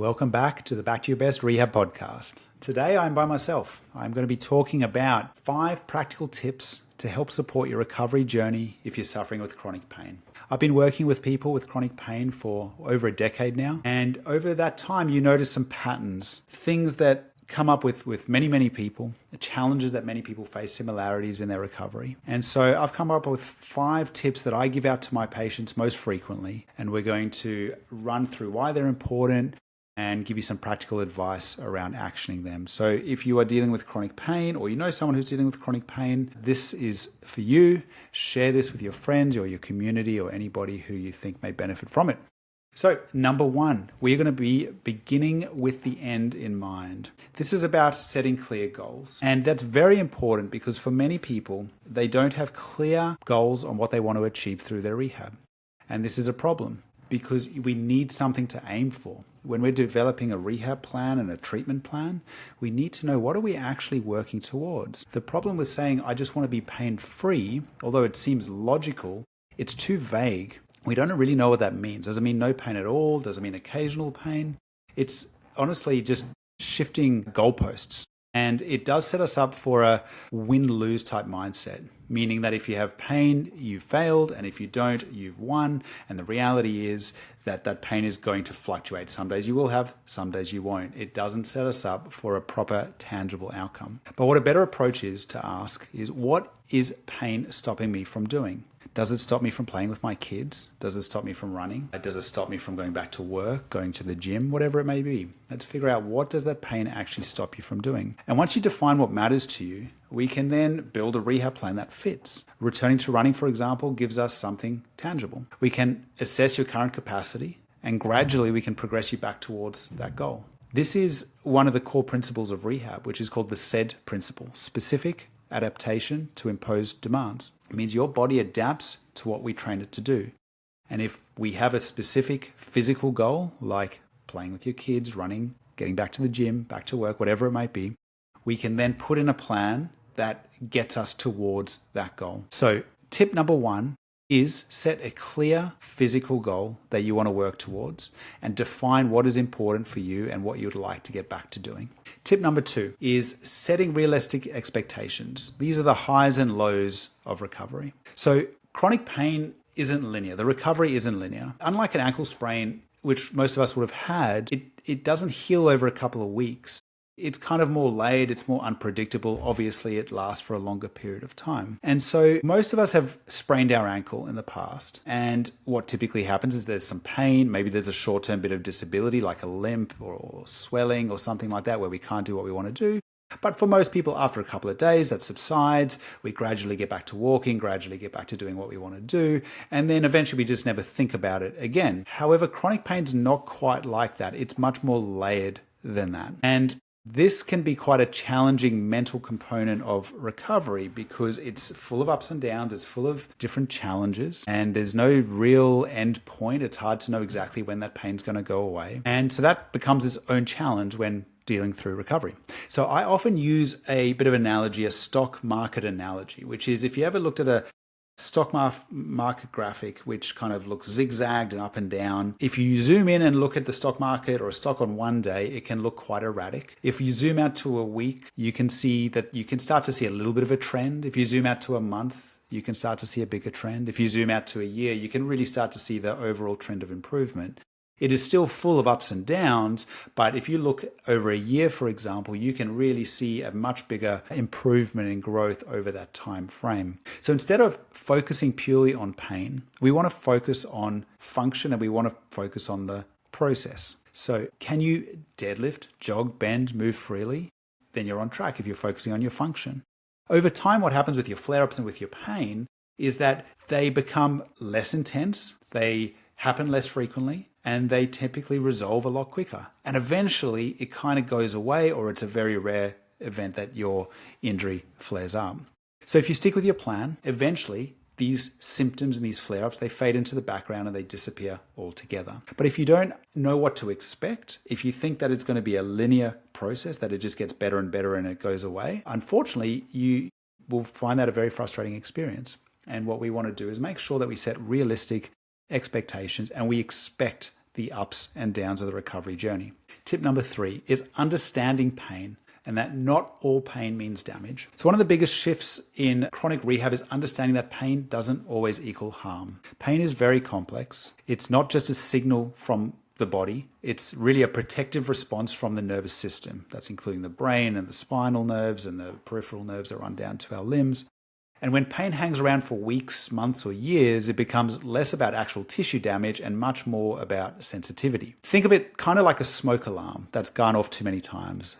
welcome back to the Back to Your Best Rehab podcast. Today I'm by myself. I'm going to be talking about 5 practical tips to help support your recovery journey if you're suffering with chronic pain. I've been working with people with chronic pain for over a decade now, and over that time you notice some patterns, things that come up with many people, the challenges that many people face, similarities in their recovery. And so I've come up with 5 tips that I give out to my patients most frequently, and we're going to run through why they're important and give you some practical advice around actioning them. So if you are dealing with chronic pain, or you know someone who's dealing with chronic pain, this is for you. Share this with your friends or your community or anybody who you think may benefit from it. So number 1, we're going to be beginning with the end in mind. This is about setting clear goals. And that's very important because for many people, they don't have clear goals on what they want to achieve through their rehab. And this is a problem because we need something to aim for. When we're developing a rehab plan and a treatment plan, we need to know what are we actually working towards. The problem with saying, I just want to be pain-free, although it seems logical, it's too vague. We don't really know what that means. Does it mean no pain at all? Does it mean occasional pain? It's honestly just shifting goalposts. And it does set us up for a win-lose type mindset, meaning that if you have pain, you've failed, and if you don't, you've won. And the reality is that that pain is going to fluctuate. Some days you will have, some days you won't. It doesn't set us up for a proper, tangible outcome. But what a better approach is to ask is, what is pain stopping me from doing? Does it stop me from playing with my kids? Does it stop me from running? Does it stop me from going back to work, going to the gym, whatever it may be? Let's figure out, what does that pain actually stop you from doing? And once you define what matters to you, we can then build a rehab plan that fits. Returning to running, for example, gives us something tangible. We can assess your current capacity, and gradually we can progress you back towards that goal. This is one of the core principles of rehab, which is called the SAID principle, specific adaptation to imposed demands. It means your body adapts to what we train it to do. And if we have a specific physical goal, like playing with your kids, running, getting back to the gym, back to work, whatever it might be, we can then put in a plan that gets us towards that goal. So tip number 1 is set a clear physical goal that you want to work towards and define what is important for you and what you'd like to get back to doing. Tip number 2 is setting realistic expectations. These are the highs and lows of recovery. So chronic pain isn't linear. The recovery isn't linear. Unlike an ankle sprain, which most of us would have had, it doesn't heal over a couple of weeks. It's kind of more layered, it's more unpredictable. Obviously, it lasts for a longer period of time. And so most of us have sprained our ankle in the past. And what typically happens is there's some pain, maybe there's a short-term bit of disability like a limp or swelling or something like that where we can't do what we want to do. But for most people, after a couple of days, that subsides. We gradually get back to walking, gradually get back to doing what we want to do. And then eventually we just never think about it again. However, chronic pain's not quite like that. It's much more layered than that. And this can be quite a challenging mental component of recovery because it's full of ups and downs, it's full of different challenges, and there's no real end point. It's hard to know exactly when that pain's going to go away. And so that becomes its own challenge when dealing through recovery. So I often use a bit of analogy, a stock market analogy, which is if you ever looked at a stock market graphic, which kind of looks zigzagged and up and down. If you zoom in and look at the stock market or a stock on one day, it can look quite erratic. If you zoom out to a week, you can see that you can start to see a little bit of a trend. If you zoom out to a month, you can start to see a bigger trend. If you zoom out to a year, you can really start to see the overall trend of improvement. It is still full of ups and downs, but if you look over a year, for example, you can really see a much bigger improvement in growth over that time frame. So instead of focusing purely on pain, we want to focus on function and we want to focus on the process. So can you deadlift, jog, bend, move freely? Then you're on track if you're focusing on your function. Over time, what happens with your flare-ups and with your pain is that they become less intense, they happen less frequently, and they typically resolve a lot quicker. And eventually it kind of goes away, or it's a very rare event that your injury flares up. So if you stick with your plan, eventually these symptoms and these flare-ups, they fade into the background and they disappear altogether. But if you don't know what to expect, if you think that it's going to be a linear process, that it just gets better and better and it goes away, unfortunately, you will find that a very frustrating experience. And what we want to do is make sure that we set realistic expectations and we expect the ups and downs of the recovery journey. Tip number 3 is understanding pain, and that not all pain means damage. So one of the biggest shifts in chronic rehab is understanding that pain doesn't always equal harm. Pain is very complex. It's not just a signal from the body. It's really a protective response from the nervous system. That's including the brain and the spinal nerves and the peripheral nerves that run down to our limbs. And when pain hangs around for weeks, months, or years, it becomes less about actual tissue damage and much more about sensitivity. Think of it kind of like a smoke alarm that's gone off too many times.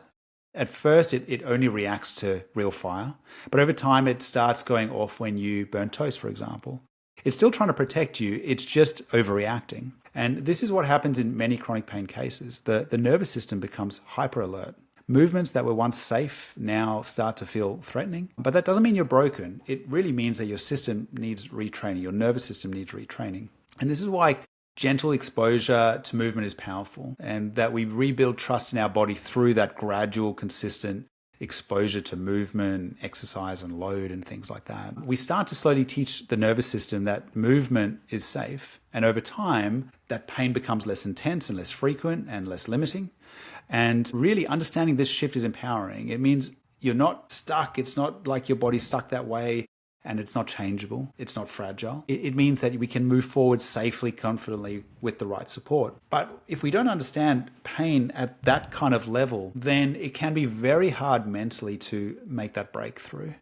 At first, it only reacts to real fire, but over time, it starts going off when you burn toast, for example. It's still trying to protect you, it's just overreacting. And this is what happens in many chronic pain cases. The nervous system becomes hyper alert. Movements that were once safe now start to feel threatening. But that doesn't mean you're broken. It really means that your system needs retraining. Your nervous system needs retraining. And this is why gentle exposure to movement is powerful, and that we rebuild trust in our body through that gradual, consistent exposure to movement, exercise, and load and things like that. We start to slowly teach the nervous system that movement is safe. And over time, that pain becomes less intense and less frequent and less limiting. And really understanding this shift is empowering. It means you're not stuck. It's not like your body's stuck that way and it's not changeable. It's not fragile. It means that we can move forward safely, confidently with the right support. But if we don't understand pain at that kind of level, then it can be very hard mentally to make that breakthrough.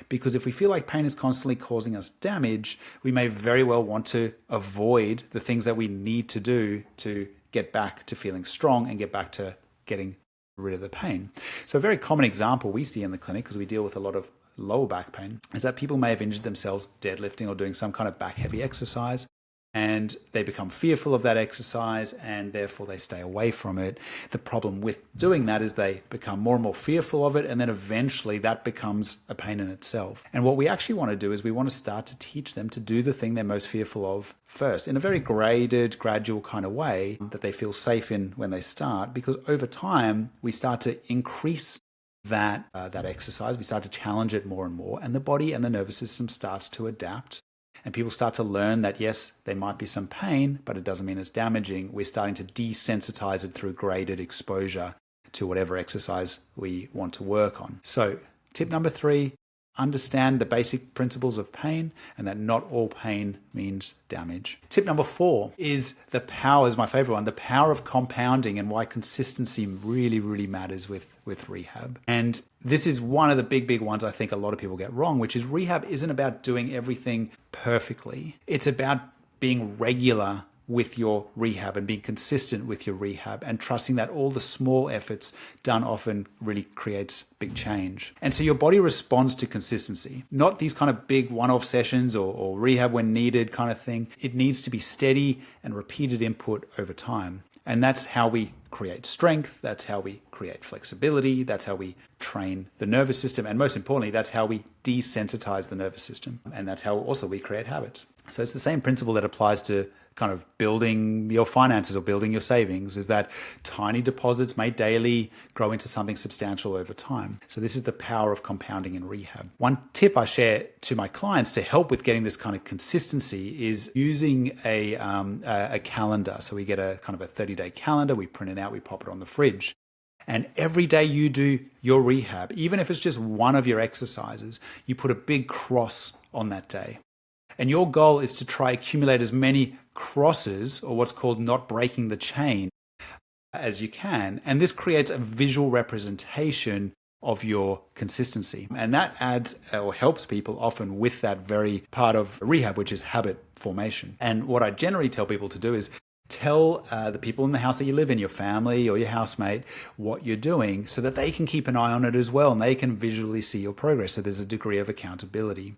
Because if we feel like pain is constantly causing us damage, we may very well want to avoid the things that we need to do to get back to feeling strong and get back to getting rid of the pain. So a very common example we see in the clinic, because we deal with a lot of lower back pain, is that people may have injured themselves deadlifting or doing some kind of back heavy exercise, and they become fearful of that exercise and therefore they stay away from it. The problem with doing that is they become more and more fearful of it, and then eventually that becomes a pain in itself. And what we actually want to do is we want to start to teach them to do the thing they're most fearful of first, in a very graded, gradual kind of way that they feel safe in when they start, because over time we start to increase that exercise. We start to challenge it more and more, and the body and the nervous system starts to adapt. And people start to learn that, yes, there might be some pain, but it doesn't mean it's damaging. We're starting to desensitize it through graded exposure to whatever exercise we want to work on. So tip number 3, understand the basic principles of pain and that not all pain means damage. Tip number 4 is the power, is my favorite one, the power of compounding, and why consistency really, really matters with rehab. And this is one of the big ones I think a lot of people get wrong, which is rehab isn't about doing everything perfectly. It's about being regular with your rehab and being consistent with your rehab and trusting that all the small efforts done often really creates big change. And so your body responds to consistency, not these kind of big one-off sessions or rehab when needed kind of thing. It needs to be steady and repeated input over time. And that's how we create strength. That's how we create flexibility. That's how we train the nervous system. And most importantly, that's how we desensitize the nervous system. And that's how also we create habits. So it's the same principle that applies to kind of building your finances or building your savings, is that tiny deposits made daily grow into something substantial over time. So this is the power of compounding in rehab. One tip I share to my clients to help with getting this kind of consistency is using a calendar. So we get a kind of a 30-day calendar, we print it out, we pop it on the fridge. And every day you do your rehab, even if it's just one of your exercises, you put a big cross on that day. And your goal is to try accumulate as many crosses, or what's called not breaking the chain, as you can. And this creates a visual representation of your consistency. And that adds or helps people often with that very part of rehab, which is habit formation. And what I generally tell people to do is tell the people in the house that you live in, your family or your housemate, what you're doing so that they can keep an eye on it as well and they can visually see your progress. So there's a degree of accountability.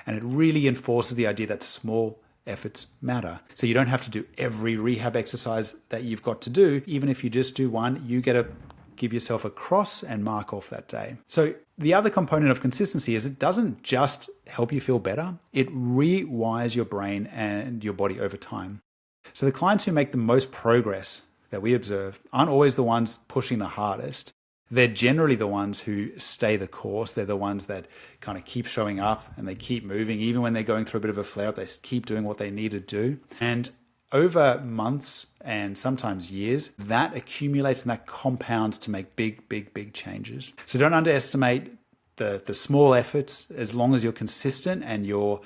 And it really enforces the idea that small efforts matter. So you don't have to do every rehab exercise that you've got to do. Even if you just do one, you get to give yourself a cross and mark off that day. So the other component of consistency is it doesn't just help you feel better, it rewires your brain and your body over time. So the clients who make the most progress that we observe aren't always the ones pushing the hardest. They're generally the ones who stay the course. They're the ones that kind of keep showing up and they keep moving. Even when they're going through a bit of a flare-up, they keep doing what they need to do. And over months and sometimes years, that accumulates and that compounds to make big changes. So don't underestimate the small efforts. As long as you're consistent and you're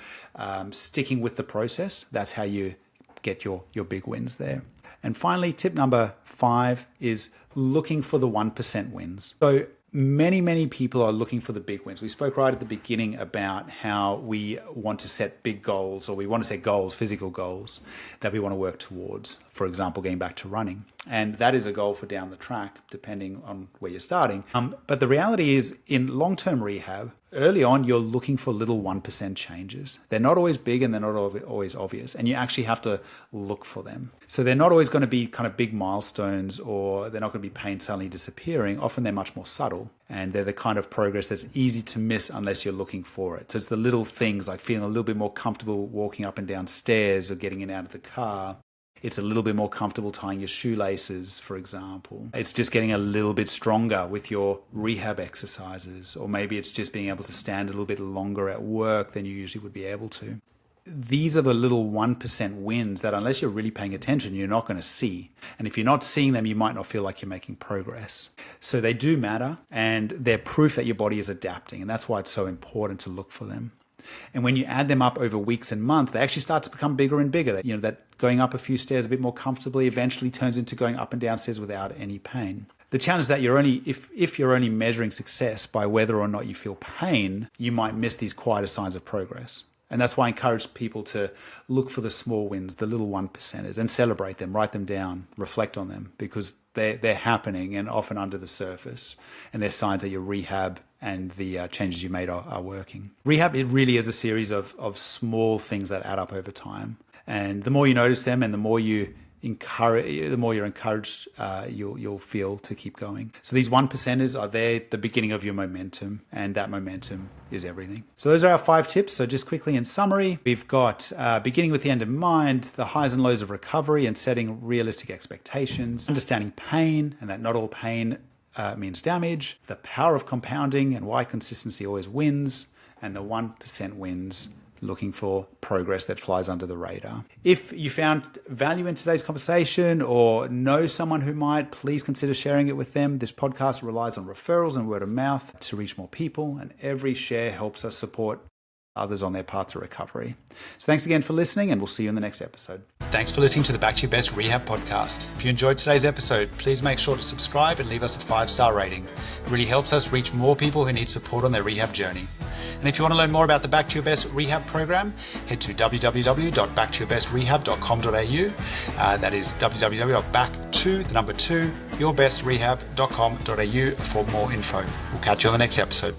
sticking with the process, that's how you get your big wins there. And finally, tip number 5 is looking for the 1% wins. So many people are looking for the big wins. We spoke right at the beginning about how we want to set big goals, or we want to set goals, physical goals that we want to work towards. For example, getting back to running. And that is a goal for down the track, depending on where you're starting. But the reality is, in long-term rehab, early on, you're looking for little 1% changes. They're not always big and they're not always obvious, and you actually have to look for them. So they're not always going to be kind of big milestones, or they're not going to be pain suddenly disappearing. Often they're much more subtle, and they're the kind of progress that's easy to miss unless you're looking for it. So it's the little things like feeling a little bit more comfortable walking up and down stairs or getting in and out of the car. It's a little bit more comfortable tying your shoelaces, for example. It's just getting a little bit stronger with your rehab exercises, or maybe it's just being able to stand a little bit longer at work than you usually would be able to. These are the little 1% wins that, unless you're really paying attention, you're not going to see. And if you're not seeing them, you might not feel like you're making progress. So they do matter, and they're proof that your body is adapting. And that's why it's so important to look for them. And when you add them up over weeks and months, they actually start to become bigger and bigger. That going up a few stairs a bit more comfortably eventually turns into going up and down stairs without any pain. The challenge is that if you're only measuring success by whether or not you feel pain, you might miss these quieter signs of progress. And that's why I encourage people to look for the small wins, the little 1%ers, and celebrate them, write them down, reflect on them, because they're happening and often under the surface. And they're signs that your rehab and the changes you made are working. Rehab, it really is a series of small things that add up over time. And the more you notice them and the more you're encouraged, you'll feel to keep going. So these 1%ers are there, the beginning of your momentum, and that momentum is everything. So those are our 5 tips. So just quickly in summary, we've got beginning with the end in mind, the highs and lows of recovery and setting realistic expectations, understanding pain and that not all pain means damage, the power of compounding and why consistency always wins, and the 1% wins, looking for progress that flies under the radar. If you found value in today's conversation or know someone who might, please consider sharing it with them. This podcast relies on referrals and word of mouth to reach more people, and every share helps us support others on their path to recovery. So thanks again for listening, and we'll see you in the next episode. Thanks for listening to the Back to Your Best Rehab podcast. If you enjoyed today's episode, please make sure to subscribe and leave us a 5-star rating. It really helps us reach more people who need support on their rehab journey. And if you want to learn more about the Back to Your Best Rehab program, head to www.backtoyourbestrehab.com.au. That is www.back2yourbestrehab.com.au for more info. We'll catch you on the next episode.